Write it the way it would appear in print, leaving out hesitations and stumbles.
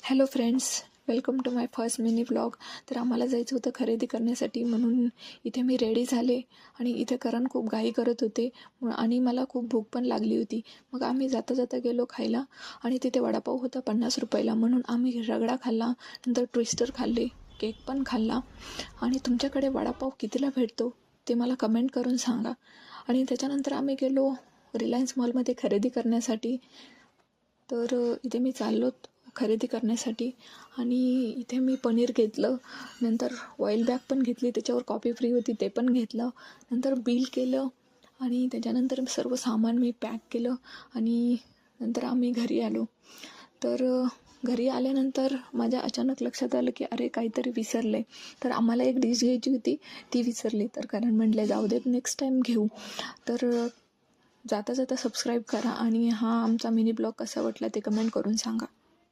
Hello friends, welcome to my first mini vlog. तर आम्हाला जायचं होतं खरेदी करण्यासाठी, म्हणून इथे मी रेडी झाले आणि इथे करण खूप घाई करत होते आणि मला खूप भूक पण लागली होती. मग आम्ही जाता जाता गेलो खायला आणि तिथे वडापाव होता 50 रुपयाला, म्हणून आम्ही रगडा खाल्ला, नंतर ट्विस्टर खाल्ले, केक पण खाल्ला. आणि तुमच्याकडे वडापाव कितीला भेटतो ते मला कमेंट करून सांगा. आणि त्याच्यानंतर आम्ही गेलो रिलायन्स मॉलमध्ये खरेदी करण्यासाठी. तर इथे मी चाललो खरेदी करण्यासाठी आणि इथे मी पनीर घेतलं, नंतर ऑइल बॅग पण घेतली, त्याच्यावर कॉपी फ्री होती ते पण घेतलं, नंतर बिल केलं आणि त्याच्यानंतर सर्व सामान मी पॅक केलं आणि नंतर आम्ही घरी आलो. तर घरी आल्यानंतर माझ्या अचानक लक्षात आलं की अरे काहीतरी विसरले. तर आम्हाला एक डिश घ्यायची होती, ती विसरली. तर कारण म्हटले जाऊ देत, नेक्स्ट टाईम घेऊ. तर जाता जाता सबस्क्राईब करा आणि हा आमचा मिनी ब्लॉग कसा वाटला ते कमेंट करून सांगा.